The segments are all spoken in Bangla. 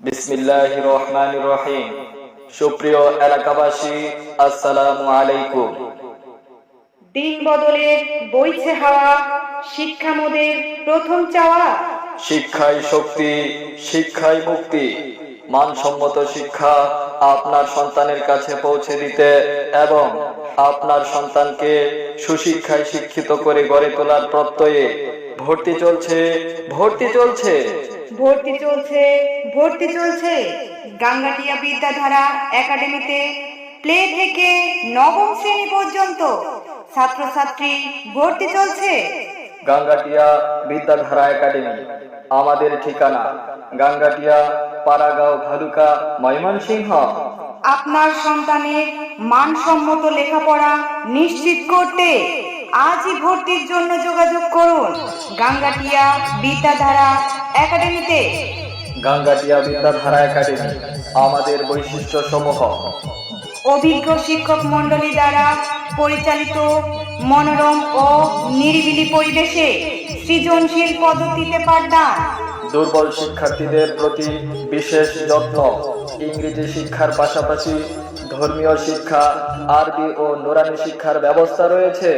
বিসমিল্লাহির রহমানির রহিম। সুপ্রিয় এলাকাবাসী, আসসালামু আলাইকুম। দিন বদলের বইছে হাওয়া, শিক্ষা মোদের প্রথম চাওয়া। শিক্ষাই শক্তি, শিক্ষাই মুক্তি। মানসম্মত শিক্ষা আপনার সন্তানের কাছে পৌঁছে দিতে এবং আপনার সন্তানকে সুশিক্ষায় শিক্ষিত করে গড়ে তোলার প্রত্যয়ে ভর্তি চলছে, ভর্তি চলছে, ভর্তি চলছে, ভর্তি চলছে গাঙ্গাটিয়া বিদ্যাধারা একাডেমিতে। প্লে থেকে নবম শ্রেণী পর্যন্ত ছাত্রছাত্রী ভর্তি চলছে। গাঙ্গাটিয়া বিদ্যাধারা একাডেমি আমাদের ঠিকানা গাঙ্গাটিয়া, পাড়াগাঁও, ভালুকা, ময়মনসিংহ। আপনার সন্তানের মানসম্মত লেখাপড়া নিশ্চিত করতে আজই ভর্তির জন্য যোগাযোগ করুন গাঙ্গাটিয়া বিদ্যাধারা একাডেমিতে। গাঙ্গাটিয়া বিদ্যাধারা একাডেমি আমাদের বৈশিষ্ট্য সমূহ: অভিজ্ঞ শিক্ষক মণ্ডলী দ্বারা পরিচালিত মনোরম ও নিরিবিলি পরিবেশে সৃজনশীল পদ্ধতিতে পাঠদান, দুর্বল শিক্ষার্থীদের প্রতি বিশেষ যত্ন, ইংরেজি শিক্ষার পাশাপাশি ধর্মীয় শিক্ষা, আরবি ও নুরানি শিক্ষার ব্যবস্থা রয়েছে।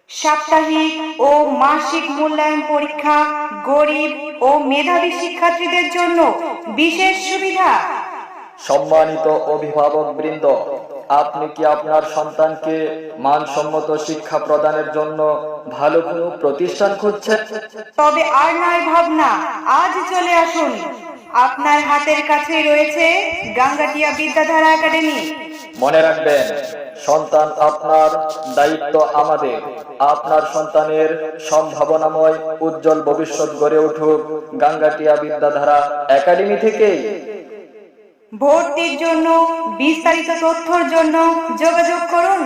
সাপ্তাহিক ও মাসিক মূল্যায়ন পরীক্ষা গরিব ও মেধাবী শিক্ষার্থীদের জন্য বিশেষ সুবিধা। সম্মানিত অভিভাবক বৃন্দ, আপনি কি আপনার সন্তানকে মানসম্মত শিক্ষা প্রদানের জন্য ভালো কোনো প্রতিষ্ঠান খুঁজছেন? তবে আর নয় ভাবনা, আজ চলে আসুন। আপনার হাতের কাছেই রয়েছে গাঙ্গাটিয়া বিদ্যাধারা একাডেমি। মনে রাখবেন, সন্তান আপনার, দায়িত্ব আমাদের। আপনার সন্তানের সম্ভাবনাময় উজ্জ্বল ভবিষ্যৎ গড়ে উঠুক গাঙ্গাটিয়া বিদ্যাধারা একাডেমি থেকেই। ভর্তির জন্য বিস্তারিত তথ্যের জন্য যোগাযোগ করুন।